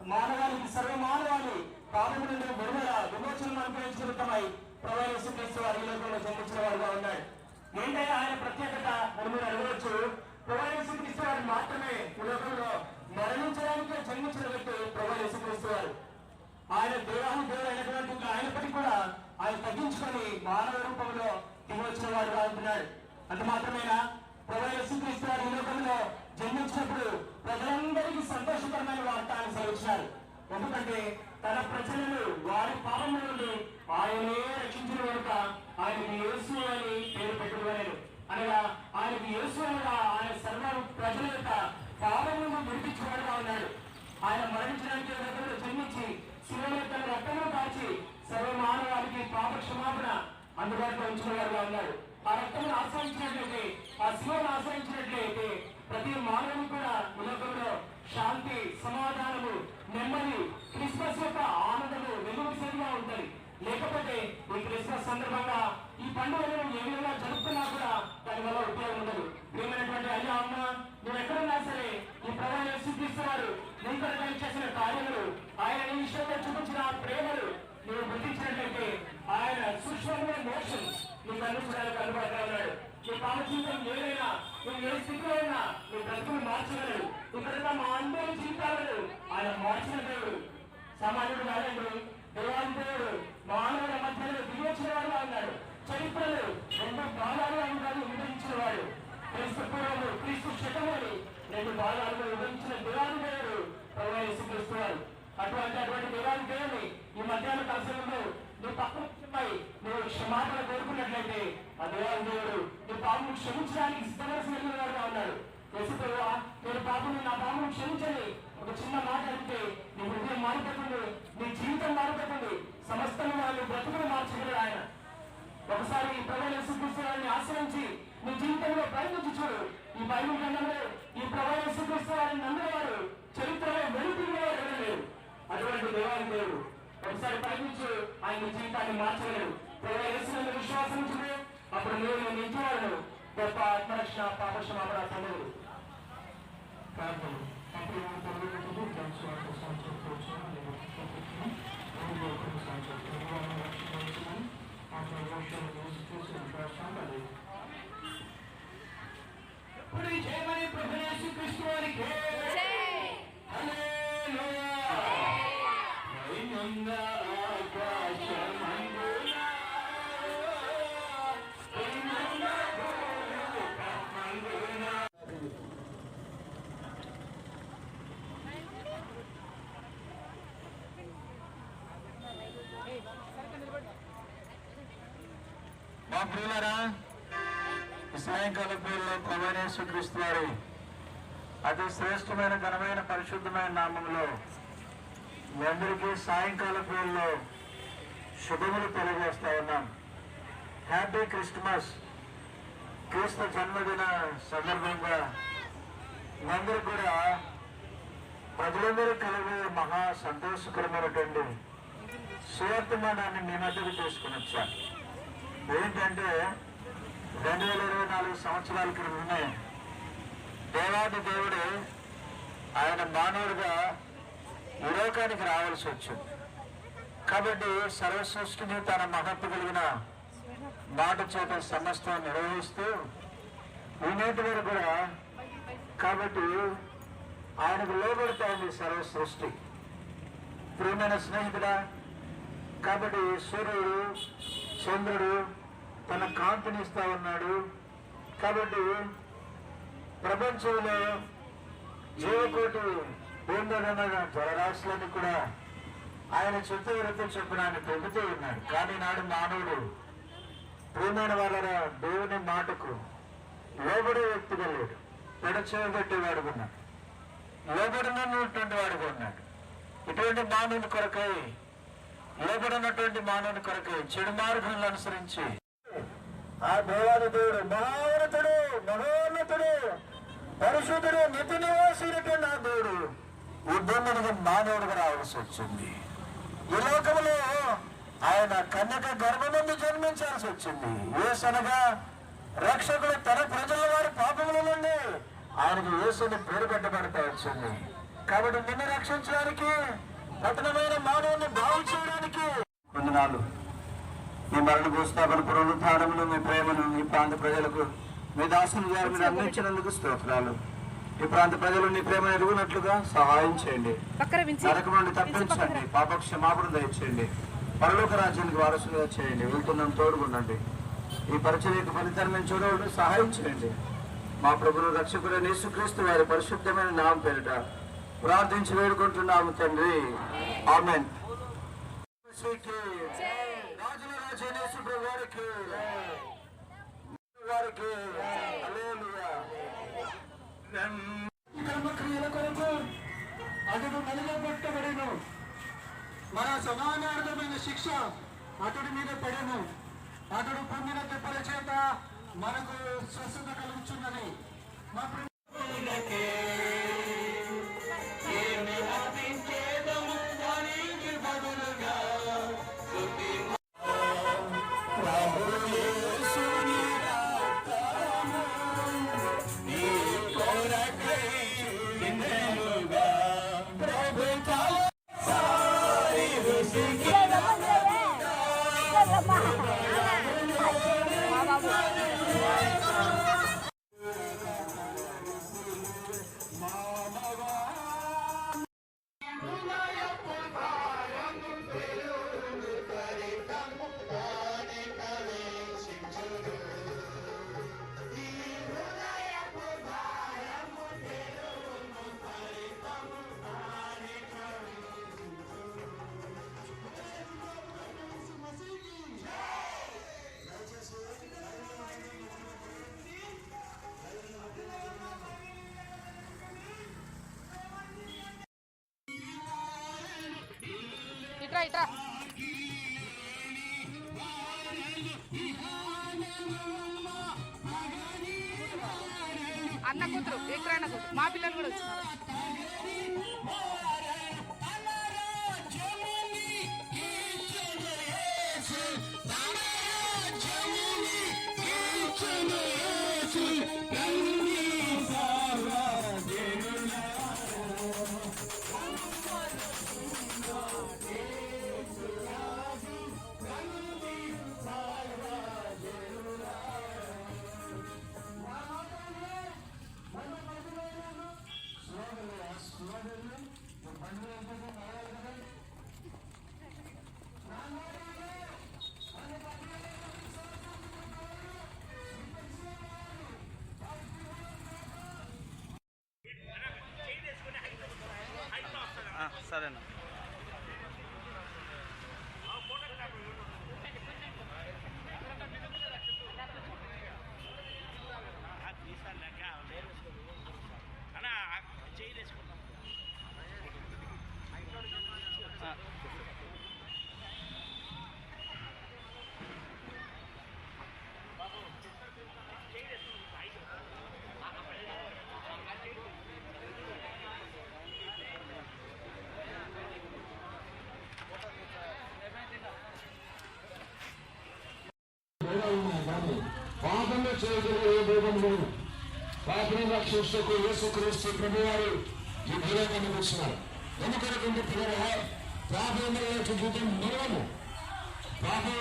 మానవాళికి సర్వమానవాళి పాపము నుండి విడుదల విమోచనను అనుగ్రహించుకుంటామై ప్రభువైన యేసుక్రీస్తు వారి ఈ లోకంలో జన్మించిన వాడుగా ఉన్నాడు. ఏంటంటే ఆయన ప్రత్యేకత అని మీరు అడగవచ్చు. ప్రభువైన యేసుక్రీస్తు వారు మాత్రమే ఈ లోకంలో మరణించడానికి జన్మించిన వ్యక్తి ప్రభువైన యేసుక్రీస్తు వారు. ఆయన దేవుడు అయినటువంటి అయినప్పటికీ కూడా ఆయన తగ్గించుకొని మానవ రూపంలో దిగొచ్చిన వాడుగా ఉంటున్నాడు. అంత మాత్రమేనా, ప్రభువైన యేసుక్రీస్తు వారు ఈ లోకంలో జన్మించినప్పుడు ప్రజలందరికీ సంతోషకరమైన వార్త ఆయన సెలవిచ్చినారు. ఎందుకంటే తన ప్రజలను వారి పాపముల నుండి ఆయనే రక్షించిన కనుక ఆయనకి యేసు అని పేరు పెట్టుకోలేదు. అనగా ఆయనకి యేసు అనగా ఆయన సర్వ ప్రజల యొక్క పాపం నుండి విడిపించేవాడుగా ఉన్నాడు. ఆయన మరణించడానికి జన్మించి శిలువలో తన రక్తమును కాచి సర్వ మానవాళికి పాప క్షమాపణ అందుబాటులో ఉంచిన వాడుగా ఉన్నాడు. ఆ రక్తమును ఆశ్రయించినట్లయితే, ఆ శిలువను ఆశ్రయించినట్లయితే ప్రతి మానవుని కూడా ఈ లోకంలో శాంతి, సమాధానము, నెమ్మది, క్రిస్మస్ యొక్క ఆనందము వెలుగుసరిగా ఉంటుంది. లేకపోతే ఈ క్రిస్మస్ సందర్భంగా ఈ పండుగలను ఏ విధంగా జరుపుకున్నా కూడా దానివల్ల ఉపయోగం ఉండదు. ప్రియమైనటువంటి అయ్యా అమ్మ, నువ్వు ఎక్కడున్నా సరే ఈ ప్రభువైన యేసుక్రీస్తు వారు నీ కొరకు చేసిన కార్యములు, ఆయన నీ విషయంలో చూపించిన ప్రేమలు నువ్వు గుర్తించినట్లయితే ఆయన సూక్ష్మమైన మోషన్ నీకు అందించడానికి అందుబాటులో ఉన్నాడు. నీ పాప జీవితం ఏదైనా, నువ్వు ఏ స్థితిలో ఉన్నా నీ బ్రతుకులు మార్చగలడు. ఇక్కడ మా అందరి జీవితాలను ఆయన మార్చిన దేవుడు, సామాన్యుడు కాదండి. దేవాది దేవుడు మానవుల మధ్యలో దిగొచ్చిన వాడుగా ఉన్నాడు. చరిత్రలు రెండు భాగాలుగా ఉండాలి విభజించిన వాడు. క్రీస్తు పూర్వము, క్రీస్తు శకముని రెండు భాగాలుగా విభజించిన దేవాది దేవుడు ప్రభువైన యేసుక్రీస్తు వారు. అటువంటి దేవాది దేవుని ఈ మధ్యాహ్న దర్శనంలో నువ్వు పక్కన నువ్వు క్షమాపణ కోరుకున్నట్లయితే ఆ దేవాది దేవుడు నీ పాపను క్షమించడానికి సిద్ధమని వాడుగా ఉన్నాడు. యేసుప్రభువా, నేను పాపను నా పాపను క్షమించని ఒక చిన్న మాట అంటే నీ హృదయం మారిపోతుంది, నీ జీవితం మారిపోతుంది, సమస్తం వాళ్ళు బ్రతుకులు మార్చగలరు ఆయన. ఒకసారి ఈ ప్రభువైన యేసుక్రీస్తు వారిని ఆశ్రయించి నీ జీవితంలో ప్రయత్నించి చూడు. ఈ బైబిల్ గ్రంథంలో ఈ ప్రభువైన యేసుక్రీస్తు వారిని నమ్మినవారు చరిత్రలో వెలుగువారు ఎవరలేరు. అటువంటి దేవాది దేవుడు ఒకసారి ప్రయత్నించు, ఆయన జీవితాన్ని మార్చలేడు. ప్రభువైన యేసునందు విశ్వాసం చూడు, అప్పుడు నేను నిజవాడు గొప్ప ఆత్మరక్షణ పాపక్షమాపణ పొందడు. ప్రార్థన ఇప్పుడు చేయమని ప్రభువైన యేసుక్రీస్తు వారికి మా ప్రియులారా, సాయంకాల పేరులో ప్రభువైన యేసుక్రీస్తు వారి అతి శ్రేష్టమైన ఘనమైన పరిశుద్ధమైన నామంలో మీ అందరికీ సాయంకాల పేరులో శుభములు తెలియజేస్తా ఉన్నాం. Happy Christmas. క్రీస్తు జన్మదిన సందర్భంగా మీ అందరూ కూడా ప్రజలందరూ కలిగే మహా సంతోషకరమైనటువంటి సువర్తమానాన్ని మీ మధ్యకు తీసుకుని వచ్చాను. ఏంటంటే 2024 సంవత్సరాల క్రితమే దేవాది దేవుడు ఆయన మానవుడిగా ఈ లోకానికి రావాల్సి వచ్చింది. కాబట్టి సర్వసృష్టిని తన మహత్వ కలిగిన మాట చేత సమస్తం నిర్వహిస్తూ ఈనేటి వరకు కూడా కాబట్టి ఆయనకు లోబడుతూ ఉంది సర్వ సృష్టి. ప్రియమైన స్నేహితుడా, కాబట్టి సూర్యుడు చంద్రుడు తన కాంతిని ఇస్తా ఉన్నాడు. కాబట్టి ప్రపంచంలో జీవకోటి భూమిలో జలరాశులన్నీ కూడా ఆయన చుట్టూ వరకు చొప్పున ఆయన పెరుగుతూ ఉన్నాడు. కానీ నాడు మానవుడు ప్రియమైన వాళ్ళ దేవుని మాటకు లోబడే వ్యక్తిగా లేడు, పెడచేయబట్టేవాడుగా ఉన్నాడు, లోబడినటువంటి వాడుగా ఉన్నాడు. ఇటువంటి మానవుని కొరకై, లోబడినటువంటి మానవుని కొరకై చెడు మార్గాలను అనుసరించి ఆ దేవాది దేవుడు మహోన్నతుడు, మహోన్నతుడు, పరిశుద్ధుడు, నిత్య నివాసినటువంటి ఆ దేవుడు ఈ భూమి మీద మానవుడిగా రావాల్సి వచ్చింది. ఈ లోకంలో ఆయన కన్యక గర్భమందు జన్మించాల్సి వచ్చింది. యేసనగా రక్షకుడు తన ప్రజల వారి పాపముల నుండి ఆయనకు యేసుని పేరు పెట్టబడతా వచ్చింది. కాబట్టి నిన్ను రక్షించడానికి, కఠినమైన మానవుని బాగు చేయడానికి వందనాలు. మీ మరణ భూస్థాపన పునరుద్ధారములు, మీ ప్రేమను ఈ ప్రాంత ప్రజలకు మీ దాసుని గారు మీరు అందించినందుకు స్తోత్రాలు. ఈ ప్రాంత ప్రజలు నీ ప్రేమను ఎరుగునట్లుగా సహాయం చేయండి. నరకం నుండి తప్పించండి, పాప క్షమాపణ దయచేయండి, పరలోక రాజ్యానికి వారసులుగా చేయండి. వెళ్తున్నాం, తోడుకుండండి. ఈ పరిచర్యకు ఫలితాన్ని మేము చూడవడం సహాయం చేయండి. మా ప్రభువు రక్షకుడైన యేసుక్రీస్తు వారి పరిశుద్ధమైన నామం పేరిట ప్రార్థించి వేడుకుంటున్నాము తండ్రి, ఆమేన్. రాజుల రాజైన యేసు ప్రభు వారికి హల్లెలూయా. క్రియల కొరకు అతడు నలుగబట్టబడెను, మన సమానార్థమైన శిక్ష అతడి మీద పడెను. అతడు పొందిన దెబ్బల చేత మనకు స్వస్థత కలుగుచున్నది. ఇట్రా అన్న కూతురు, ఎక్కడైనా కూతురు, మా పిల్లలు కూడా వచ్చినారు. సరేనా. పాపంలో చేయగలిగే ఏ భేదం లేదు. పాపని రక్షించకు యేసుక్రీస్తు ప్రభువారు ఈ భేదం కనిపిస్తున్నారు. ఎందుకంటే పిల్లల పాపం జీవితం నిలవము. పాపం